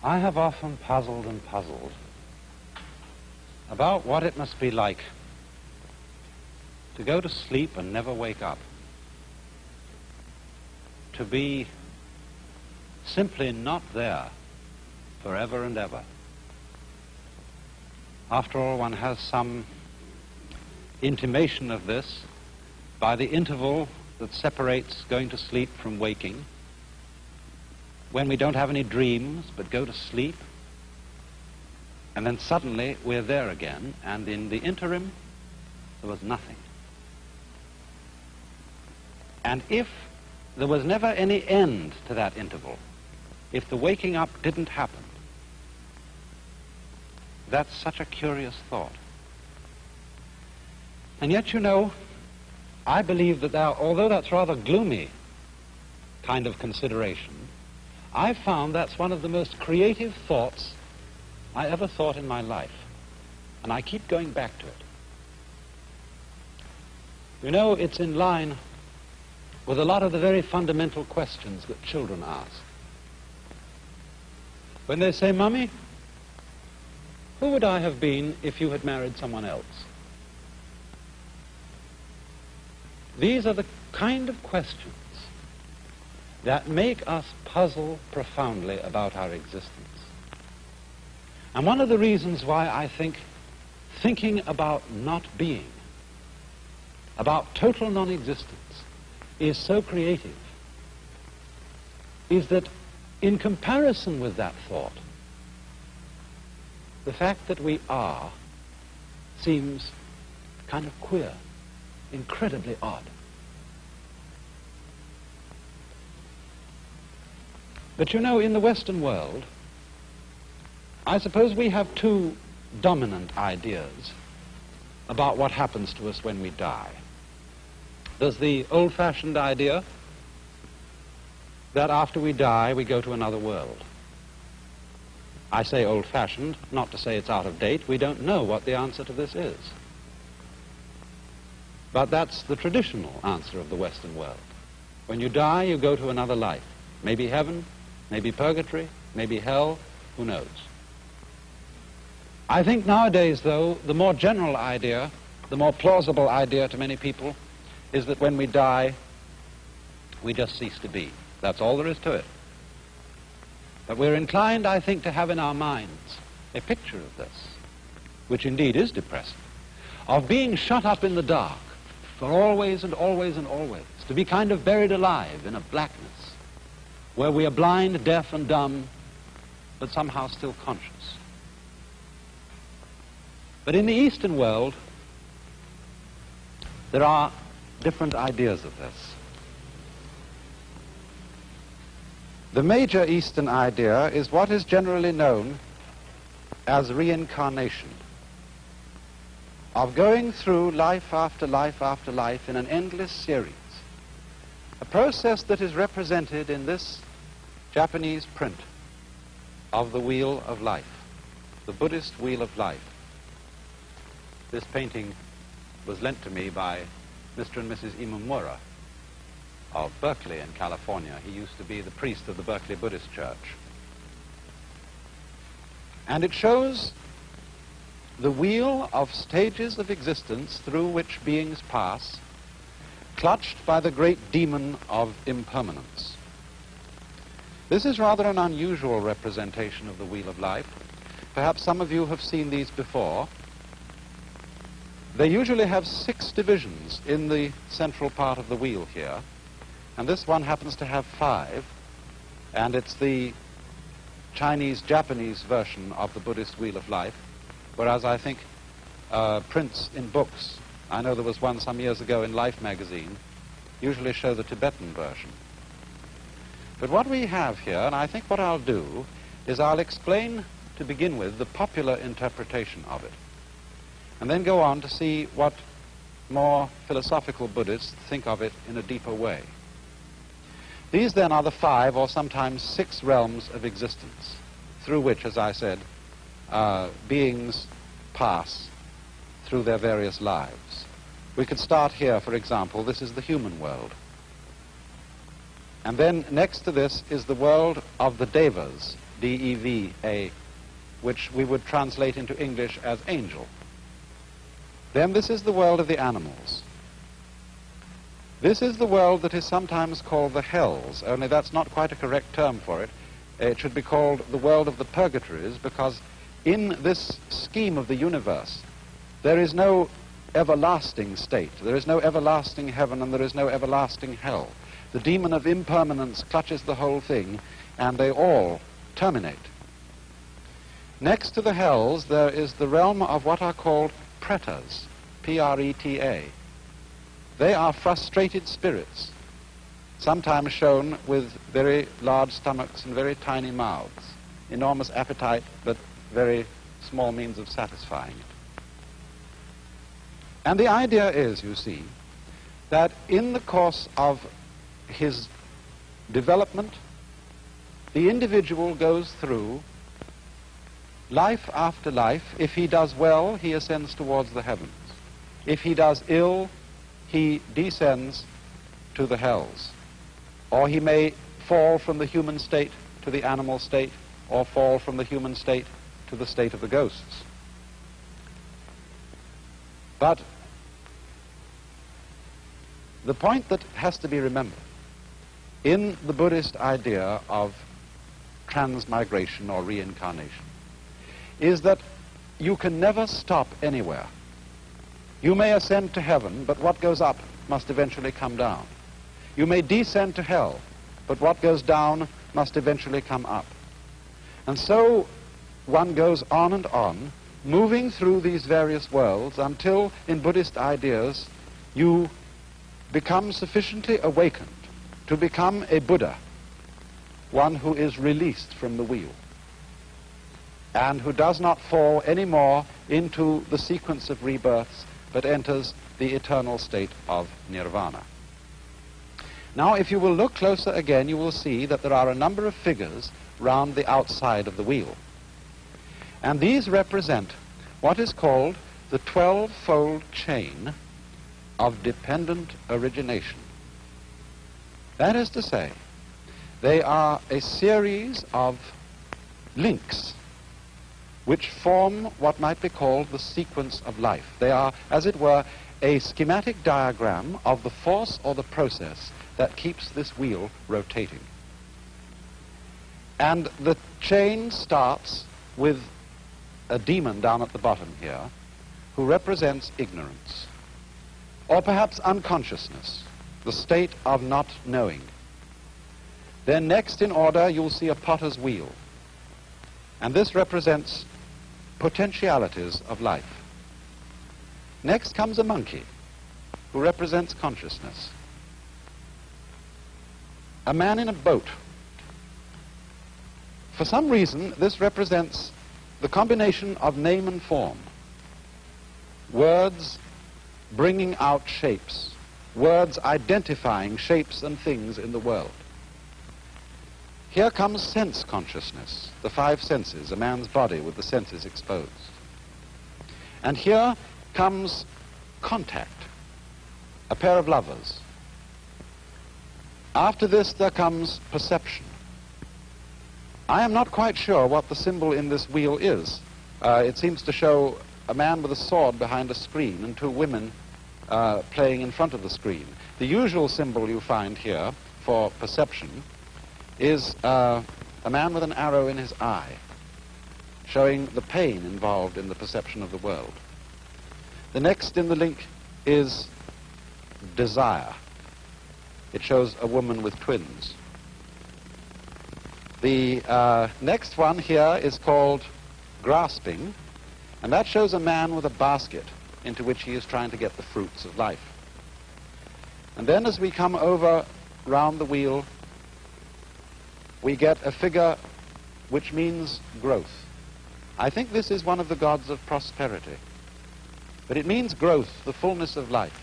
I have often puzzled and puzzled about what it must be like to go to sleep and never wake up, to be simply not there forever and ever. After all, one has some intimation of this by the interval that separates going to sleep from waking, when we don't have any dreams but go to sleep, and then suddenly we're there again, and in the interim there was nothing. And if there was never any end to that interval, if the waking up didn't happen, that's such a curious thought. And yet, you know, I believe that although that's rather gloomy kind of consideration, I found that's one of the most creative thoughts I ever thought in my life. And I keep going back to it. You know, it's in line with a lot of the very fundamental questions that children ask. When they say, "Mummy, who would I have been if you had married someone else?" These are the kind of questions that make us puzzle profoundly about our existence. And one of the reasons why I think thinking about not being, about total non-existence, is so creative, is that in comparison with that thought, the fact that we are seems kind of queer, incredibly odd. But you know, in the Western world, I suppose we have two dominant ideas about what happens to us when we die. There's the old-fashioned idea that after we die, we go to another world. I say old-fashioned, not to say it's out of date. We don't know what the answer to this is. But that's the traditional answer of the Western world. When you die, you go to another life. Maybe heaven, maybe purgatory, maybe hell, who knows? I think nowadays, though, the more general idea, the more plausible idea to many people, is that when we die, we just cease to be. That's all there is to it. But we're inclined, I think, to have in our minds a picture of this, which indeed is depressing, of being shut up in the dark for always and always and always, to be kind of buried alive in a blackness, where we are blind, deaf, and dumb, but somehow still conscious. But in the Eastern world, there are different ideas of this. The major Eastern idea is what is generally known as reincarnation, of going through life after life after life in an endless series, a process that is represented in this Japanese print of the Wheel of Life, the Buddhist Wheel of Life. This painting was lent to me by Mr. and Mrs. Imamura of Berkeley in California. He used to be the priest of the Berkeley Buddhist Church. And it shows the wheel of stages of existence through which beings pass, clutched by the great demon of impermanence. This is rather an unusual representation of the Wheel of Life. Perhaps some of you have seen these before. They usually have 6 divisions in the central part of the wheel here, and this one happens to have 5, and it's the Chinese-Japanese version of the Buddhist Wheel of Life, whereas I think prints in books, I know there was one some years ago in Life magazine, usually show the Tibetan version. But what we have here, and I think what I'll do, is I'll explain, to begin with, the popular interpretation of it, and then go on to see what more philosophical Buddhists think of it in a deeper way. These then are the 5 or sometimes 6 realms of existence through which, as I said, beings pass through their various lives. We could start here, for example. This is the human world. And then next to this is the world of the Devas, D-E-V-A, which we would translate into English as angel. Then this is the world of the animals. This is the world that is sometimes called the hells, only that's not quite a correct term for it. It should be called the world of the purgatories, because in this scheme of the universe, there is no everlasting state. There is no everlasting heaven and there is no everlasting hell. The demon of impermanence clutches the whole thing, and they all terminate. Next to the hells, there is the realm of what are called pretas, P-R-E-T-A. They are frustrated spirits, sometimes shown with very large stomachs and very tiny mouths, enormous appetite, but very small means of satisfying it. And the idea is, you see, that in the course of his development, the individual goes through life after life. If he does well, he ascends towards the heavens. If he does ill, he descends to the hells. Or he may fall from the human state to the animal state, or fall from the human state to the state of the ghosts. But the point that has to be remembered in the Buddhist idea of transmigration or reincarnation is that you can never stop anywhere. You may ascend to heaven, but what goes up must eventually come down. You may descend to hell, but what goes down must eventually come up. And so one goes on and on, moving through these various worlds until, in Buddhist ideas, you become sufficiently awakened to become a Buddha, one who is released from the wheel, and who does not fall anymore into the sequence of rebirths, but enters the eternal state of nirvana. Now, if you will look closer again, you will see that there are a number of figures round the outside of the wheel. And these represent what is called the 12-fold chain of dependent origination. That is to say, they are a series of links which form what might be called the sequence of life. They are, as it were, a schematic diagram of the force or the process that keeps this wheel rotating. And the chain starts with a demon down at the bottom here who represents ignorance, or perhaps unconsciousness, the state of not knowing. Then next in order you'll see a potter's wheel, and this represents potentialities of life. Next comes a monkey who represents consciousness. A man in a boat. For some reason, this represents the combination of name and form. Words bringing out shapes. Words identifying shapes and things in the world. Here comes sense consciousness, the five senses, a man's body with the senses exposed. And here comes contact, a pair of lovers. After this there comes perception. I am not quite sure what the symbol in this wheel is. It seems to show a man with a sword behind a screen and two women playing in front of the screen. The usual symbol you find here for perception is a man with an arrow in his eye, showing the pain involved in the perception of the world. The next in the link is desire. It shows a woman with twins. The next one here is called grasping, and that shows a man with a basket into which he is trying to get the fruits of life. And then as we come over round the wheel, we get a figure which means growth. I think this is one of the gods of prosperity, but it means growth, the fullness of life.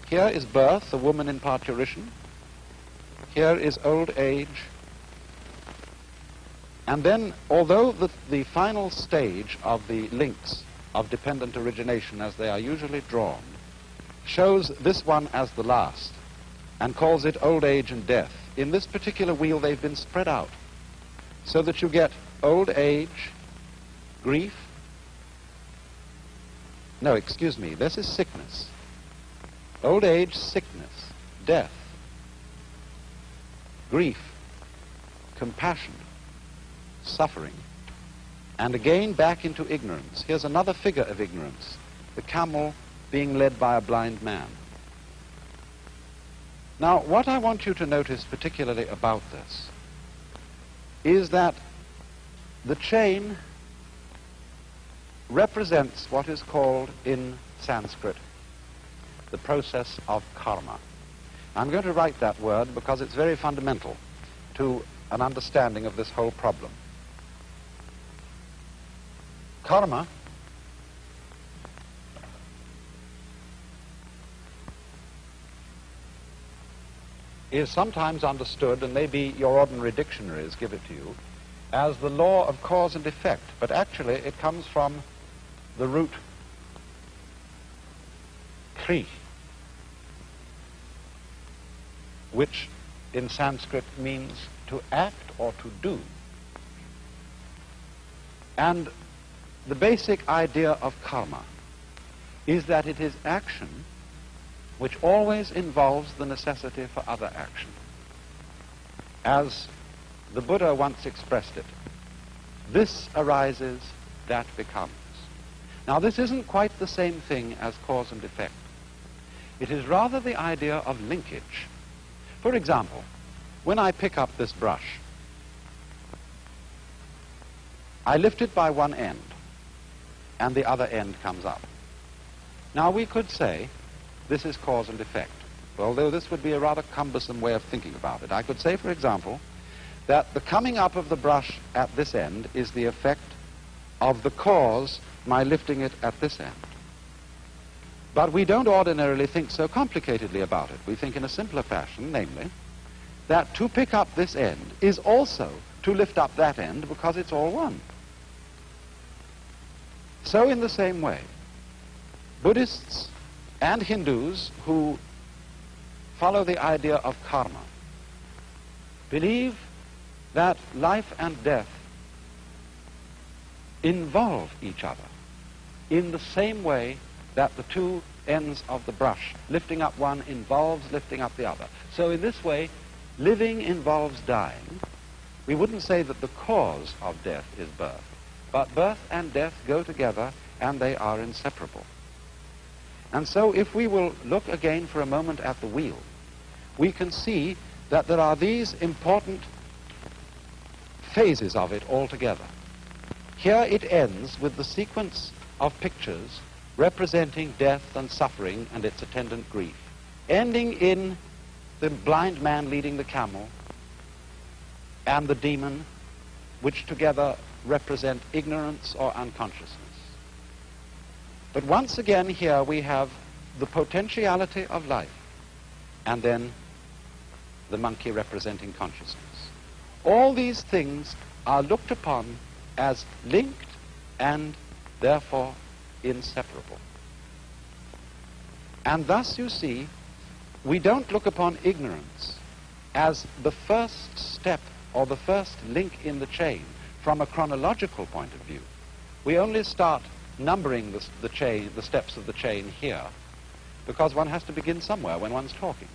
Here is birth, a woman in parturition. Here is old age. And then, although the final stage of the links of dependent origination, as they are usually drawn, shows this one as the last and calls it old age and death, in this particular wheel they've been spread out so that you get old age, grief. No, excuse me, this is sickness. Old age, sickness, death, grief, compassion, suffering, and again back into ignorance. Here's another figure of ignorance, the camel being led by a blind man. Now, what I want you to notice particularly about this is that the chain represents what is called in Sanskrit the process of karma. I'm going to write that word because it's very fundamental to an understanding of this whole problem. Karma is sometimes understood, and maybe your ordinary dictionaries give it to you, as the law of cause and effect, but actually it comes from the root kri, which in Sanskrit means to act or to do. And the basic idea of karma is that it is action which always involves the necessity for other action. As the Buddha once expressed it, this arises, that becomes. Now, this isn't quite the same thing as cause and effect. It is rather the idea of linkage. For example, when I pick up this brush, I lift it by one end, and the other end comes up. Now, we could say this is cause and effect, although this would be a rather cumbersome way of thinking about it. I could say, for example, that the coming up of the brush at this end is the effect of the cause, my lifting it at this end. But we don't ordinarily think so complicatedly about it. We think in a simpler fashion, namely, that to pick up this end is also to lift up that end because it's all one. So in the same way, Buddhists and Hindus who follow the idea of karma believe that life and death involve each other in the same way that the two ends of the brush, lifting up one involves lifting up the other. So in this way, living involves dying. We wouldn't say that the cause of death is birth, but birth and death go together and they are inseparable. And so if we will look again for a moment at the wheel, we can see that there are these important phases of it altogether. Here it ends with the sequence of pictures representing death and suffering and its attendant grief, ending in the blind man leading the camel and the demon, which together represent ignorance or unconsciousness. But once again here we have the potentiality of life and then the monkey representing consciousness. All these things are looked upon as linked and therefore inseparable. And thus, you see, we don't look upon ignorance as the first step or the first link in the chain from a chronological point of view. We only start numbering the steps of the chain here because one has to begin somewhere when one's talking.